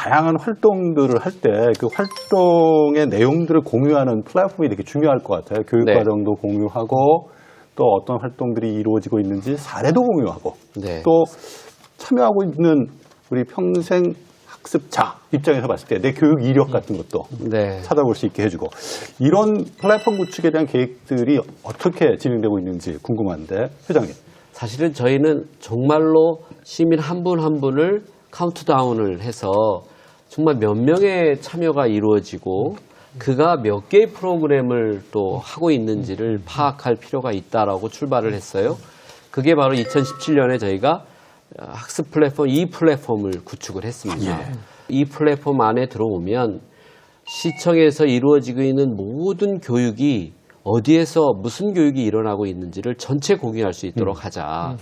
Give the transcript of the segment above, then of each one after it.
다양한 활동들을 할 때 그 활동의 내용들을 공유하는 플랫폼이 되게 중요할 것 같아요. 교육 네. 과정도 공유하고 또 어떤 활동들이 이루어지고 있는지 사례도 공유하고 네. 또 참여하고 있는 우리 평생 학습자 입장에서 봤을 때 내 교육 이력 같은 것도 네. 찾아볼 수 있게 해주고 이런 플랫폼 구축에 대한 계획들이 어떻게 진행되고 있는지 궁금한데 회장님. 사실은 저희는 정말로 시민 한 분 한 분을 카운트다운을 해서 정말 몇 명의 참여가 이루어지고 그가 몇 개의 프로그램을 또 하고 있는지를 파악할 필요가 있다라고 출발을 했어요. 그게 바로 2017년에 저희가 학습 플랫폼 이 플랫폼을 구축을 했습니다. 이 플랫폼 안에 들어오면 시청에서 이루어지고 있는 모든 교육이 어디에서 무슨 교육이 일어나고 있는지를 전체 공유할 수 있도록 하자.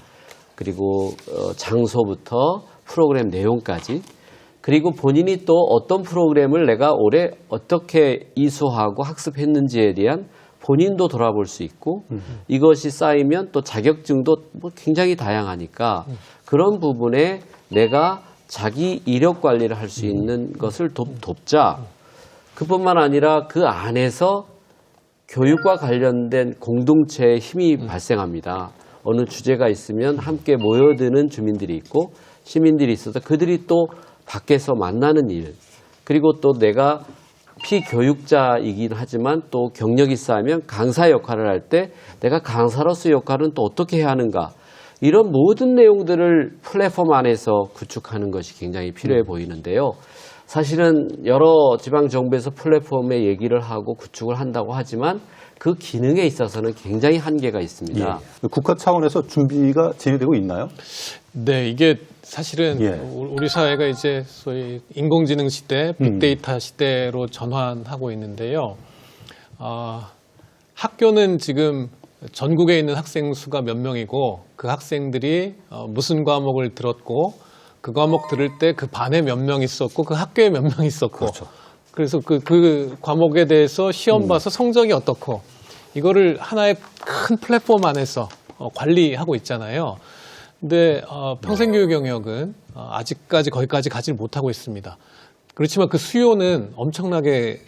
그리고 장소부터 프로그램 내용까지 그리고 본인이 또 어떤 프로그램을 내가 올해 어떻게 이수하고 학습했는지에 대한 본인도 돌아볼 수 있고 이것이 쌓이면 또 자격증도 뭐 굉장히 다양하니까 그런 부분에 내가 자기 이력 관리를 할 수 있는 것을 돕자. 그뿐만 아니라 그 안에서 교육과 관련된 공동체의 힘이 발생합니다. 어느 주제가 있으면 함께 모여드는 주민들이 있고 시민들이 있어서 그들이 또 밖에서 만나는 일 그리고 또 내가 피교육자이긴 하지만 또 경력이 쌓이면 강사 역할을 할 때 내가 강사로서 역할은 또 어떻게 해야 하는가 이런 모든 내용들을 플랫폼 안에서 구축하는 것이 굉장히 필요해 보이는데요. 사실은 여러 지방정부에서 플랫폼의 얘기를 하고 구축을 한다고 하지만 그 기능에 있어서는 굉장히 한계가 있습니다. 예. 국가 차원에서 준비가 진행되고 있나요? 네, 이게 사실은 예. 우리 사회가 이제 소위 인공지능 시대, 빅데이터 시대로 전환하고 있는데요. 학교는 지금 전국에 있는 학생 수가 몇 명이고 그 학생들이 무슨 과목을 들었고 그 과목 들을 때 그 반에 몇 명 있었고 그 학교에 몇 명 있었고 그렇죠. 그래서 그 과목에 대해서 시험 봐서 성적이 어떻고 이거를 하나의 큰 플랫폼 안에서 관리하고 있잖아요. 근데 평생교육 영역은 아직까지 거기까지 가지 못하고 있습니다. 그렇지만 그 수요는 엄청나게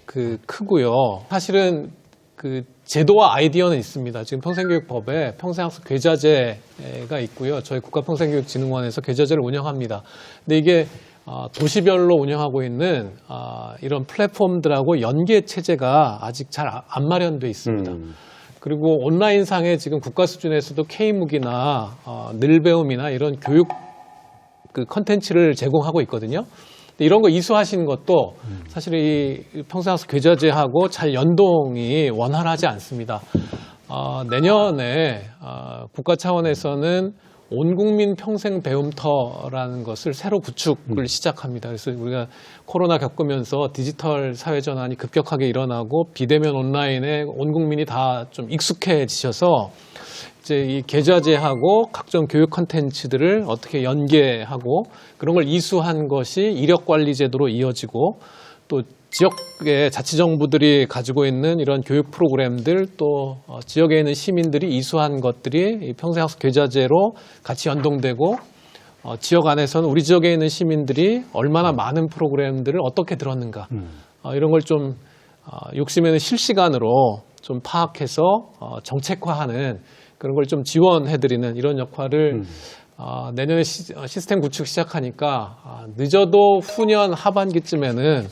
크고요. 사실은 그 제도와 아이디어는 있습니다. 지금 평생교육법에 평생학습 궤자제가 있고요. 저희 국가평생교육진흥원에서 궤자제를 운영합니다. 근데 이게 도시별로 운영하고 있는 이런 플랫폼들하고 연계 체제가 아직 잘 안 마련돼 있습니다. 그리고 온라인상에 지금 국가 수준에서도 K무기나 늘배움이나 이런 교육 그 컨텐츠를 제공하고 있거든요. 이런 거 이수하시는 것도 사실 이 평생학습 궤자제하고 잘 연동이 원활하지 않습니다. 내년에 국가 차원에서는 온국민 평생 배움터라는 것을 새로 구축을 시작합니다. 그래서 우리가 코로나 겪으면서 디지털 사회 전환이 급격하게 일어나고 비대면 온라인에 온 국민이 다 좀 익숙해지셔서 이제 이 계좌제하고 각종 교육 콘텐츠들을 어떻게 연계하고 그런 걸 이수한 것이 이력관리제도로 이어지고 또 지역의 자치정부들이 가지고 있는 이런 교육 프로그램들 또 지역에 있는 시민들이 이수한 것들이 이 평생학습 계좌제로 같이 연동되고 지역 안에서는 우리 지역에 있는 시민들이 얼마나 많은 프로그램들을 어떻게 들었는가 이런 걸 좀 욕심에는 실시간으로 좀 파악해서 정책화하는 그런 걸 좀 지원해드리는 이런 역할을 내년에 시스템 구축 시작하니까 늦어도 후년 하반기쯤에는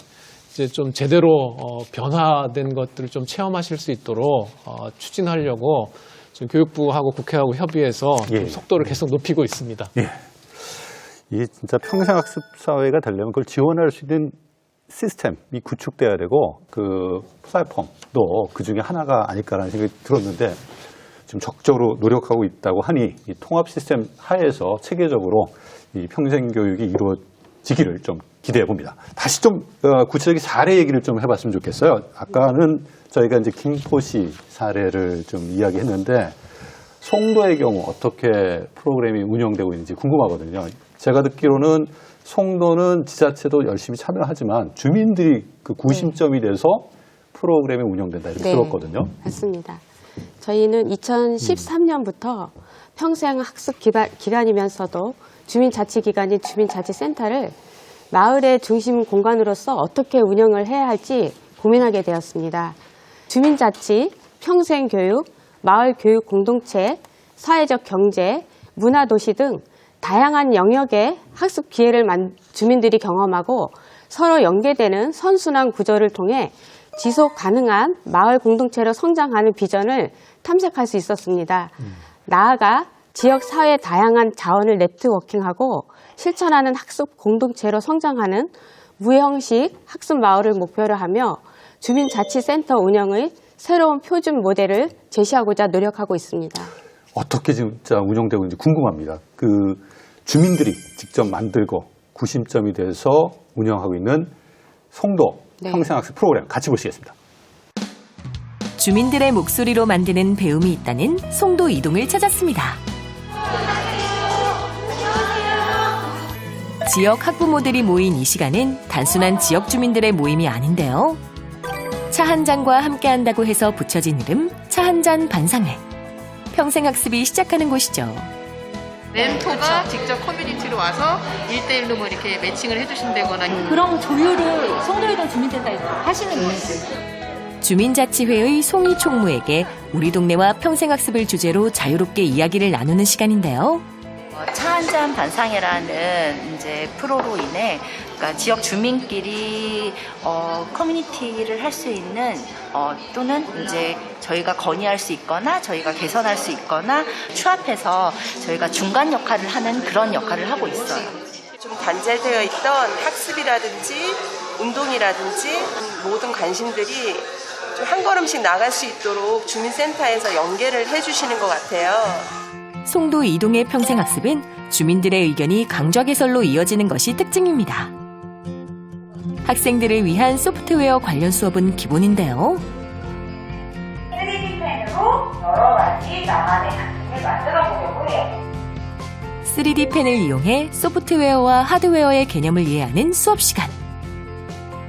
이제 좀 제대로 변화된 것들을 좀 체험하실 수 있도록 추진하려고 지금 교육부하고 국회하고 협의해서 좀 속도를 계속 높이고 있습니다. 예. 이게 진짜 평생학습 사회가 되려면 그걸 지원할 수 있는 시스템이 구축돼야 되고 그 플랫폼도 그 중에 하나가 아닐까라는 생각이 들었는데 지금 적극적으로 노력하고 있다고 하니 이 통합 시스템 하에서 체계적으로 이 평생 교육이 이루어지기를 좀 기대해 봅니다. 다시 좀 구체적인 사례 얘기를 좀 해봤으면 좋겠어요. 아까는 저희가 이제 김포시 사례를 좀 이야기했는데 송도의 경우 어떻게 프로그램이 운영되고 있는지 궁금하거든요. 제가 듣기로는 송도는 지자체도 열심히 참여하지만 주민들이 그 구심점이 돼서 프로그램이 운영된다 이렇게 들었거든요. 맞습니다. 저희는 2013년부터 평생학습 기간이면서도 주민자치기관인 주민자치센터를 마을의 중심 공간으로서 어떻게 운영을 해야 할지 고민하게 되었습니다. 주민자치, 평생교육, 마을교육 공동체, 사회적 경제, 문화도시 등 다양한 영역의 학습 기회를 주민들이 경험하고 서로 연계되는 선순환 구조를 통해 지속 가능한 마을 공동체로 성장하는 비전을 탐색할 수 있었습니다. 나아가 지역 사회의 다양한 자원을 네트워킹하고 실천하는 학습 공동체로 성장하는 무형식 학습 마을을 목표로 하며 주민자치센터 운영의 새로운 표준 모델을 제시하고자 노력하고 있습니다. 어떻게 진짜 운영되고 있는지 궁금합니다. 그 주민들이 직접 만들고 구심점이 돼서 운영하고 있는 송도 네. 평생학습 프로그램 같이 보시겠습니다. 주민들의 목소리로 만드는 배움이 있다는 송도 이동을 찾았습니다. 지역 학부모들이 모인 이 시간은 단순한 지역 주민들의 모임이 아닌데요. 차 한 잔과 함께한다고 해서 붙여진 이름 차 한 잔 반상회. 평생학습이 시작하는 곳이죠. 멘토가 직접 커뮤니티로 와서 1대1로 뭐 이렇게 매칭을 해주신다거나 그런 조율을 송도이동 주민센터에서 하시는 거예요. 주민자치회의 송이 총무에게 우리 동네와 평생학습을 주제로 자유롭게 이야기를 나누는 시간인데요. 차 한 잔 반상회라는 이제 프로로 인해 그러니까 지역 주민끼리 커뮤니티를 할 수 있는 또는 이제 저희가 건의할 수 있거나 저희가 개선할 수 있거나 추합해서 저희가 중간 역할을 하는 그런 역할을 하고 있어요. 좀 단절되어 있던 학습이라든지 운동이라든지 모든 관심들이 좀 한 걸음씩 나갈 수 있도록 주민센터에서 연계를 해주시는 것 같아요. 송도 이동의 평생학습은 주민들의 의견이 강좌 개설로 이어지는 것이 특징입니다. 학생들을 위한 소프트웨어 관련 수업은 기본인데요. 3D펜으로 여러 가지 나만의 작품을 만들어 보려고 해요. 3D 펜을 이용해 소프트웨어와 하드웨어의 개념을 이해하는 수업 시간.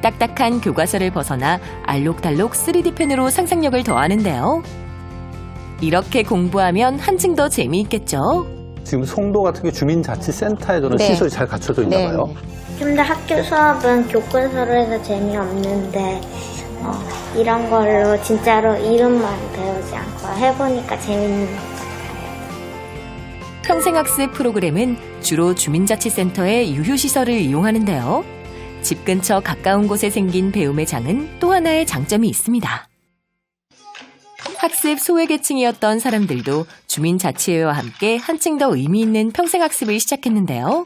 딱딱한 교과서를 벗어나 알록달록 3D 펜으로 상상력을 더하는데요. 이렇게 공부하면 한층 더 재미있겠죠? 지금 송도 같은 게 주민자치센터에서는 네. 시설이 잘 갖춰져 있나 네. 봐요. 좀 더 학교 수업은 교과서로 해서 재미없는데 이런 걸로 진짜로 이름만 배우지 않고 해보니까 재밌는 것 같아요. 평생학습 프로그램은 주로 주민자치센터의 유휴시설을 이용하는데요. 집 근처 가까운 곳에 생긴 배움의 장은 또 하나의 장점이 있습니다. 학습 소외계층이었던 사람들도 주민자치회와 함께 한층 더 의미 있는 평생학습을 시작했는데요.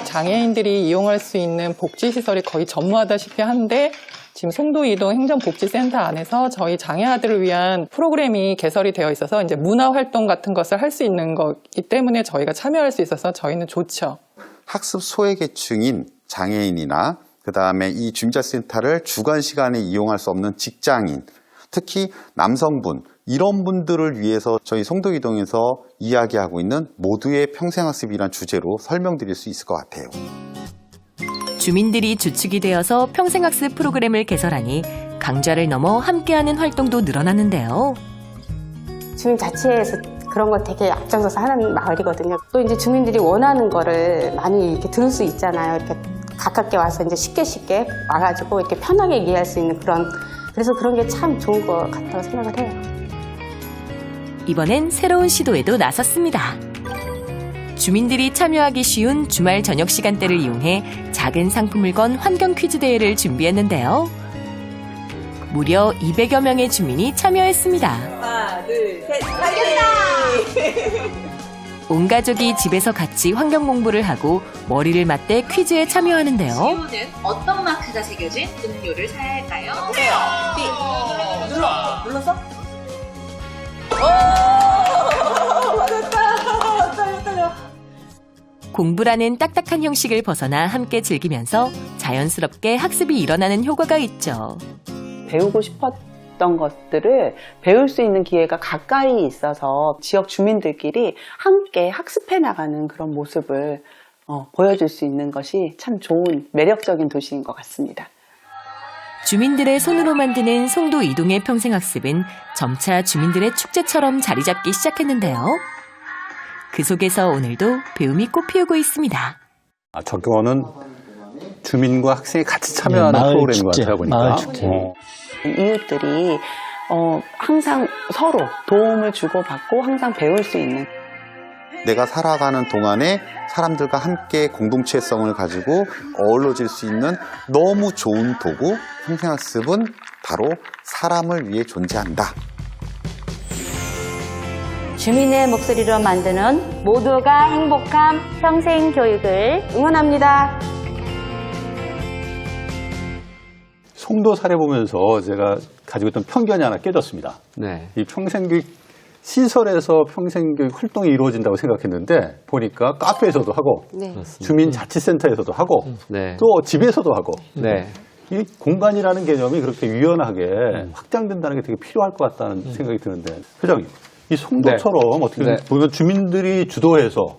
장애인들이 이용할 수 있는 복지시설이 거의 전무하다시피 한데 지금 송도이동 행정복지센터 안에서 저희 장애아들을 위한 프로그램이 개설이 되어 있어서 이제 문화활동 같은 것을 할 수 있는 거기 때문에 저희가 참여할 수 있어서 저희는 좋죠. 학습 소외계층인 장애인이나 그다음에 이 주민자치센터를 주간 시간에 이용할 수 없는 직장인, 특히 남성분 이런 분들을 위해서 저희 송도이동에서 이야기하고 있는 모두의 평생학습이란 주제로 설명드릴 수 있을 것 같아요. 주민들이 주축이 되어서 평생학습 프로그램을 개설하니 강좌를 넘어 함께하는 활동도 늘어나는데요. 주민자치회에서 그런 걸 되게 앞장서서 하는 마을이거든요. 또 이제 주민들이 원하는 거를 많이 이렇게 들을 수 있잖아요. 이렇게 가깝게 와서 이제 쉽게 와가지고 이렇게 편하게 이해할 수 있는 그래서 그런 게 참 좋은 것 같다고 생각을 해요. 이번엔 새로운 시도에도 나섰습니다. 주민들이 참여하기 쉬운 주말 저녁 시간대를 이용해 작은 상품을 건 환경 퀴즈 대회를 준비했는데요. 무려 200여 명의 주민이 참여했습니다. 하나, 둘, 셋, 파이팅! 온 가족이 집에서 같이 환경 공부를 하고 머리를 맞대 퀴즈에 참여하는데요. 지우는 어떤 마크가 새겨진 음료를 사야 할까요? 눌러서? 공부라는 딱딱한 형식을 벗어나 함께 즐기면서 자연스럽게 학습이 일어나는 효과가 있죠. 배우고 싶었던 것들을 배울 수 있는 기회가 가까이 있어서 지역 주민들끼리 함께 학습해 나가는 그런 모습을 보여줄 수 있는 것이 참 좋은 매력적인 도시인 것 같습니다. 주민들의 손으로 만드는 송도 이동의 평생학습은 점차 주민들의 축제처럼 자리 잡기 시작했는데요. 그 속에서 오늘도 배움이 꽃피우고 있습니다. 저거는 주민과 학생이 같이 참여하는 마을 프로그램인 것 축제, 같아요, 보니까. 마을 축제. 이웃들이 항상 서로 도움을 주고받고 항상 배울 수 있는 내가 살아가는 동안에 사람들과 함께 공동체성을 가지고 어우러질 수 있는 너무 좋은 도구, 평생학습은 바로 사람을 위해 존재한다. 주민의 목소리로 만드는 모두가 행복한 평생 교육을 응원합니다. 송도 사례 보면서 제가 가지고 있던 편견이 하나 깨졌습니다. 네. 이 평생교육 시설에서 평생교육 활동이 이루어진다고 생각했는데 보니까 카페에서도 하고 네. 주민자치센터에서도 하고 네. 또 집에서도 하고 네. 이 공간이라는 개념이 그렇게 유연하게 확장된다는 게 되게 필요할 것 같다는 생각이 드는데 회장님 이 송도처럼 어떻게 보면 주민들이 주도해서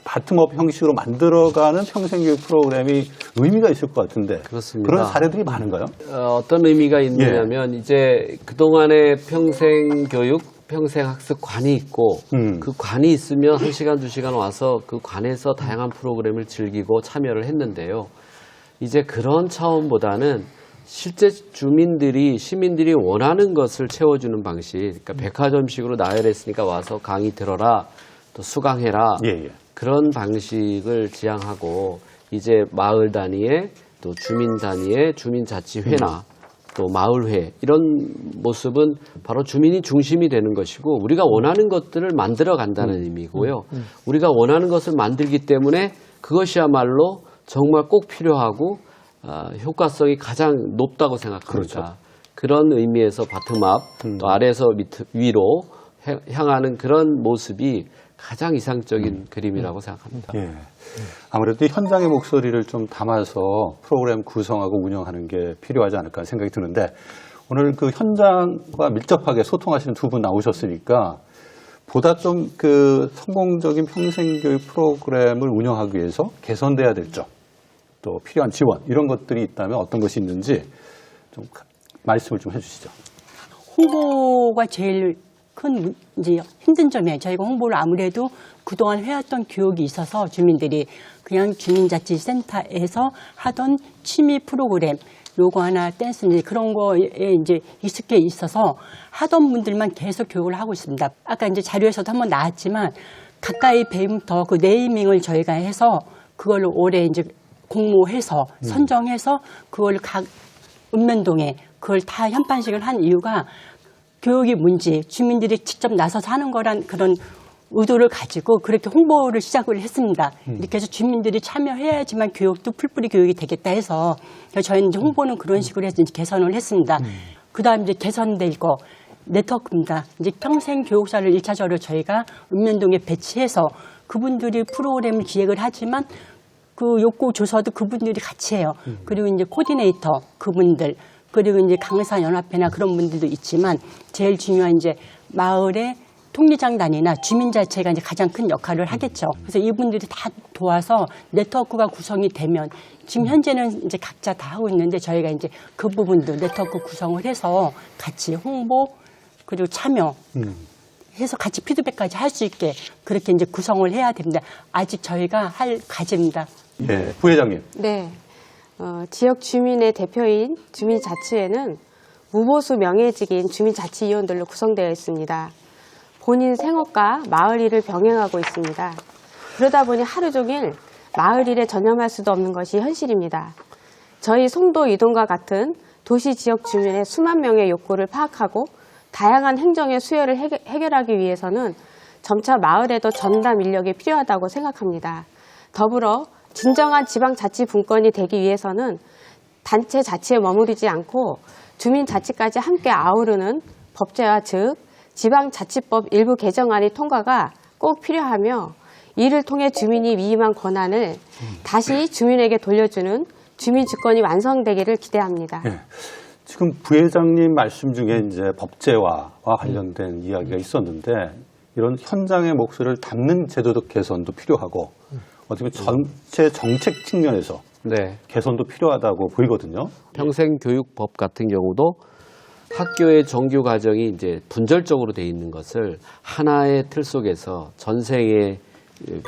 바텀업 형식으로 만들어가는 평생교육 프로그램이 의미가 있을 것 같은데 그렇습니다. 그런 사례들이 많은가요? 어떤 의미가 있느냐면 이제 그동안의 평생교육, 평생학습관이 있고 그 관이 있으면 1시간, 2시간 와서 그 관에서 다양한 프로그램을 즐기고 참여를 했는데요. 이제 그런 차원보다는 실제 시민들이 원하는 것을 채워주는 방식, 그러니까 백화점식으로 나열했으니까 와서 강의 들어라, 또 수강해라, 그런 방식을 지향하고 이제 마을 단위의 또 주민 단위의 주민자치회나 또 마을회 이런 모습은 바로 주민이 중심이 되는 것이고 우리가 원하는 것들을 만들어 간다는 의미고요. 우리가 원하는 것을 만들기 때문에 그것이야말로 정말 꼭 필요하고 효과성이 가장 높다고 생각합니다. 그렇죠. 그런 의미에서 바텀업 또 아래에서 위로 향하는 그런 모습이 가장 이상적인 그림이라고 생각합니다. 예. 아무래도 현장의 목소리를 좀 담아서 프로그램 구성하고 운영하는 게 필요하지 않을까 생각이 드는데 오늘 그 현장과 밀접하게 소통하시는 두 분 나오셨으니까 보다 좀 그 성공적인 평생교육 프로그램을 운영하기 위해서 개선돼야 될 점, 또 필요한 지원 이런 것들이 있다면 어떤 것이 있는지 좀 말씀을 좀 해주시죠. 홍보가 제일 큰 이제 힘든 점이에요. 저희가 홍보를 아무래도 그동안 해왔던 교육이 있어서 주민들이 그냥 주민자치센터에서 하던 취미 프로그램 요거 하나 댄스 이제 그런 거에 이제 익숙해 있어서 하던 분들만 계속 교육을 하고 있습니다. 아까 이제 자료에서도 한번 나왔지만 가까이 배움터 그 네이밍을 저희가 해서 그걸로 올해 이제 공모해서 선정해서 그걸 각 읍면동에 그걸 다 현판식을 한 이유가 교육이 뭔지 주민들이 직접 나서서 하는 거란 그런 의도를 가지고 그렇게 홍보를 시작을 했습니다. 이렇게 해서 주민들이 참여해야지만 교육도 풀뿌리 교육이 되겠다 해서 저희는 이제 홍보는 그런 식으로 해서 이제 개선을 했습니다. 그 다음 이제 개선될 거 네트워크입니다. 이제 평생 교육사를 1차적으로 저희가 읍면동에 배치해서 그분들이 프로그램을 기획을 하지만 그 욕구 조서도 그분들이 같이 해요. 그리고 이제 코디네이터 그분들 그리고 이제 강사연합회나 그런 분들도 있지만 제일 중요한 이제 마을의 통리장단이나 주민자체가 이제 가장 큰 역할을 하겠죠. 그래서 이분들이 다 도와서 네트워크가 구성이 되면 지금 현재는 이제 각자 다 하고 있는데 저희가 이제 그 부분도 네트워크 구성을 해서 같이 홍보 그리고 참여 해서 같이 피드백까지 할 수 있게 그렇게 이제 구성을 해야 됩니다. 아직 저희가 할 과제입니다. 네, 부회장님. 네. 지역 주민의 대표인 주민자치회는 무보수 명예직인 주민자치위원들로 구성되어 있습니다. 본인 생업과 마을 일을 병행하고 있습니다. 그러다 보니 하루 종일 마을 일에 전념할 수도 없는 것이 현실입니다. 저희 송도 이동과 같은 도시 지역 주민의 수만 명의 욕구를 파악하고 다양한 행정의 수요를 해결하기 위해서는 점차 마을에도 전담 인력이 필요하다고 생각합니다. 더불어 진정한 지방자치 분권이 되기 위해서는 단체 자치에 머무르지 않고 주민자치까지 함께 아우르는 법제화 즉 지방자치법 일부 개정안의 통과가 꼭 필요하며 이를 통해 주민이 위임한 권한을 다시 주민에게 돌려주는 주민주권이 완성되기를 기대합니다. 네. 지금 부회장님 말씀 중에 이제 법제화와 관련된 이야기가 있었는데 이런 현장의 목소리를 담는 제도적 개선도 필요하고 어떻게 전체 정책 측면에서 개선도 필요하다고 보이거든요. 평생교육법 같은 경우도 학교의 정규 과정이 이제 분절적으로 돼 있는 것을 하나의 틀 속에서 전생의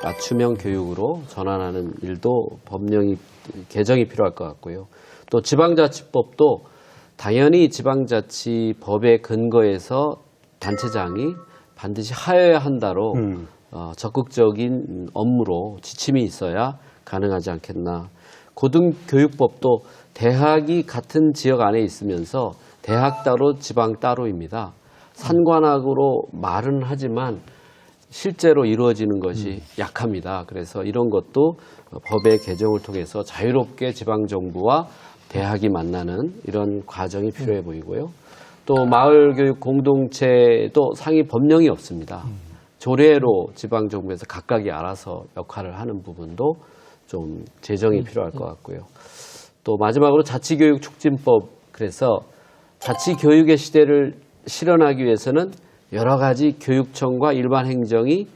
맞춤형 교육으로 전환하는 일도 법령이 개정이 필요할 것 같고요. 또 지방자치법도 당연히 지방자치법에 근거해서 단체장이 반드시 하여야 한다로 적극적인 업무로 지침이 있어야 가능하지 않겠나. 고등교육법도 대학이 같은 지역 안에 있으면서 대학 따로 지방 따로입니다. 산관학으로 말은 하지만 실제로 이루어지는 것이 약합니다. 그래서 이런 것도 법의 개정을 통해서 자유롭게 지방정부와 대학이 만나는 이런 과정이 필요해 보이고요. 또 마을교육 공동체도 상위 법령이 없습니다. 조례로 지방정부에서 각각이 알아서 역할을 하는 부분도 좀 제정이 필요할 것 같고요. 또 마지막으로 자치교육 촉진법, 그래서 자치교육의 시대를 실현하기 위해서는 여러 가지 교육청과 일반 행정이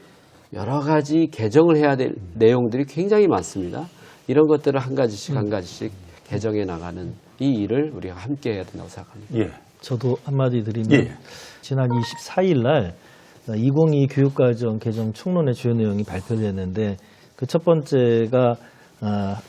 여러 가지 개정을 해야 될 내용들이 굉장히 많습니다. 이런 것들을 한 가지씩 개정해 나가는 이 일을 우리가 함께 해야 된다고 생각합니다. 예. 저도 한마디 드리면 지난 24일 날 2022 교육과정 개정 총론의 주요 내용이 발표됐는데 그 첫 번째가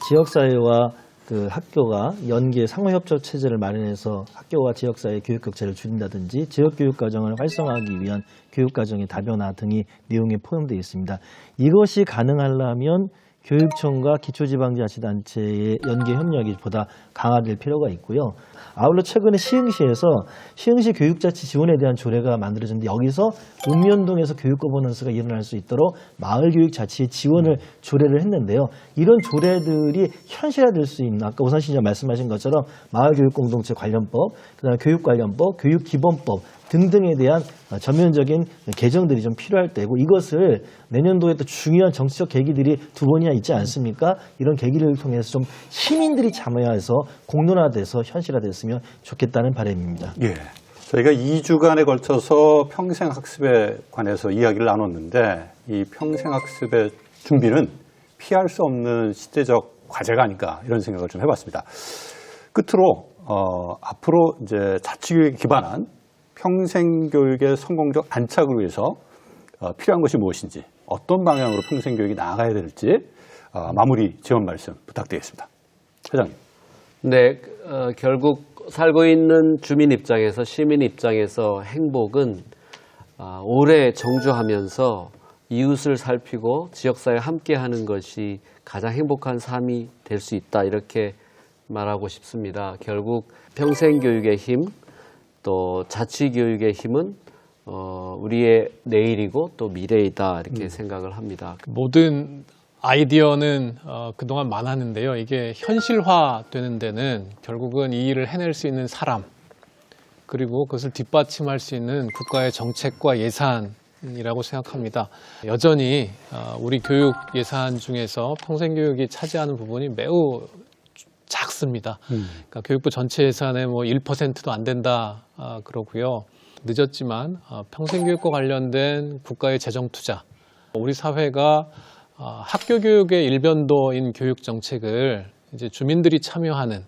지역사회와 그 학교가 연계 상호협조 체제를 마련해서 학교와 지역사회 교육 격차를 줄인다든지 지역교육과정을 활성화하기 위한 교육과정의 다변화 등이 내용에 포함되어 있습니다. 이것이 가능하려면 교육청과 기초지방자치단체의 연계 협력이 보다 강화될 필요가 있고요. 아울러 최근에 시흥시에서 시흥시 교육자치 지원에 대한 조례가 만들어졌는데 여기서 읍면동에서 교육 거버넌스가 일어날 수 있도록 마을교육자치의 지원을 조례를 했는데요. 이런 조례들이 현실화될 수 있는 아까 오산 시장 말씀하신 것처럼 마을교육공동체 관련법, 그다음에 교육관련법, 교육기본법 등등에 대한 전면적인 개정들이 좀 필요할 때고 이것을 내년도에 또 중요한 정치적 계기들이 두 번이나 있지 않습니까? 이런 계기를 통해서 좀 시민들이 참여해서 공론화돼서 현실화됐으면 좋겠다는 바람입니다. 예. 저희가 2주간에 걸쳐서 평생학습에 관해서 이야기를 나눴는데 이 평생학습의 준비는 피할 수 없는 시대적 과제가 아닐까 이런 생각을 좀 해봤습니다. 끝으로 앞으로 이제 자치교육에 기반한 평생교육의 성공적 안착을 위해서 필요한 것이 무엇인지 어떤 방향으로 평생교육이 나아가야 될지 마무리 지원 말씀 부탁드리겠습니다. 회장님. 네, 결국 살고 있는 주민 입장에서 시민 입장에서 행복은 오래 정주하면서 이웃을 살피고 지역사회에 함께하는 것이 가장 행복한 삶이 될 수 있다 이렇게 말하고 싶습니다. 결국 평생교육의 힘 또 자치교육의 힘은 우리의 내일이고 또 미래이다 이렇게 생각을 합니다. 모든 아이디어는 그동안 많았는데요. 이게 현실화되는 데는 결국은 이 일을 해낼 수 있는 사람 그리고 그것을 뒷받침할 수 있는 국가의 정책과 예산이라고 생각합니다. 여전히 우리 교육 예산 중에서 평생교육이 차지하는 부분이 매우 작습니다. 그러니까 교육부 전체 예산의 뭐 1%도 안 된다 그러고요. 늦었지만 평생교육과 관련된 국가의 재정 투자, 우리 사회가 학교 교육의 일변도인 교육 정책을 이제 주민들이 참여하는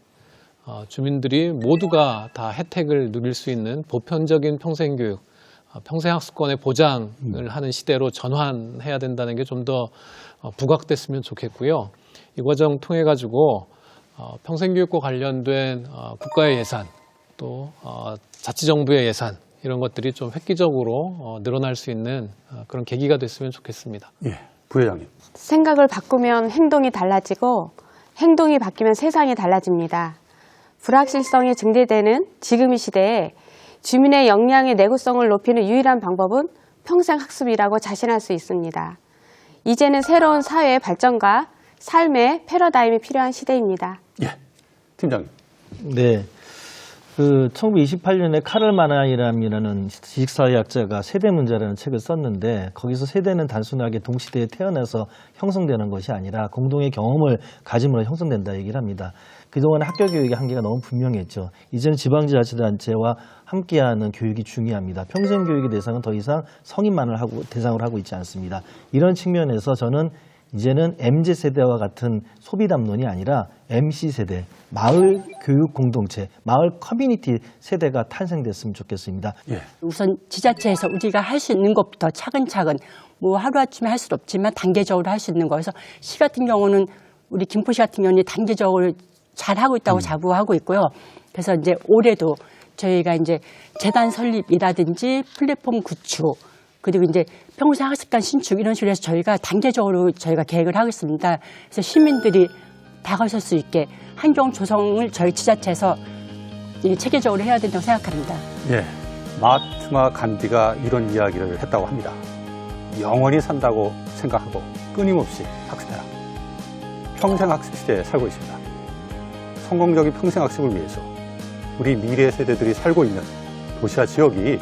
주민들이 모두가 다 혜택을 누릴 수 있는 보편적인 평생교육, 평생학습권의 보장을 하는 시대로 전환해야 된다는 게 좀 더 부각됐으면 좋겠고요. 이 과정 통해 가지고 평생교육과 관련된 국가의 예산 또 자치정부의 예산 이런 것들이 좀 획기적으로 늘어날 수 있는 그런 계기가 됐으면 좋겠습니다. 예, 부회장님. 생각을 바꾸면 행동이 달라지고 행동이 바뀌면 세상이 달라집니다. 불확실성이 증대되는 지금 이 시대에 주민의 역량의 내구성을 높이는 유일한 방법은 평생학습이라고 자신할 수 있습니다. 이제는 새로운 사회의 발전과 삶의 패러다임이 필요한 시대입니다. 예, 팀장님. 네. 그 1928년에 카를 마나이람이라는 지식사회학자가 세대 문제라는 책을 썼는데 거기서 세대는 단순하게 동시대에 태어나서 형성되는 것이 아니라 공동의 경험을 가짐으로 형성된다 얘기를 합니다. 그동안 학교 교육의 한계가 너무 분명했죠. 이제는 지방자치단체와 함께하는 교육이 중요합니다. 평생교육의 대상은 더 이상 성인만을 대상으로 하고 있지 않습니다. 이런 측면에서 저는 이제는 MZ세대와 같은 소비 담론이 아니라 MC세대, 마을 교육 공동체, 마을 커뮤니티 세대가 탄생됐으면 좋겠습니다. 우선 지자체에서 우리가 할 수 있는 것부터 차근차근 뭐 하루아침에 할 수는 없지만 단계적으로 할 수 있는 거여서 시 같은 경우는 우리 김포시 같은 경우는 단계적으로 잘하고 있다고 자부하고 있고요. 그래서 이제 올해도 저희가 이제 재단 설립이라든지 플랫폼 구축 그리고 이제 평생 학습관 신축 이런 식으로 해서 저희가 단계적으로 저희가 계획을 하고 있습니다. 그래서 시민들이 다가설 수 있게 환경 조성을 저희 지자체에서 체계적으로 해야 된다고 생각합니다. 예, 마하트마 간디가 이런 이야기를 했다고 합니다. 영원히 산다고 생각하고 끊임없이 학습해라. 평생학습 시대에 살고 있습니다. 성공적인 평생학습을 위해서 우리 미래 세대들이 살고 있는 도시와 지역이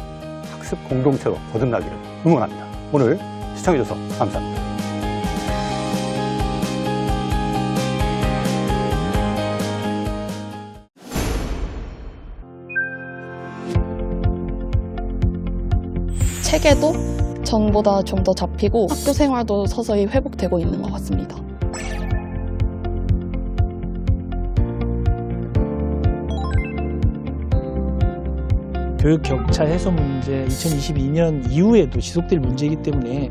학습 공동체로 거듭나기를 응원합니다. 오늘 시청해주셔서 감사합니다. 체계도 전보다 좀 더 잡히고 학교 생활도 서서히 회복되고 있는 것 같습니다. 교육 격차 해소 문제 2022년 이후에도 지속될 문제이기 때문에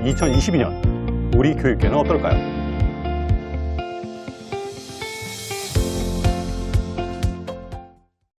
(2022년) 우리 교육계는 어떨까요?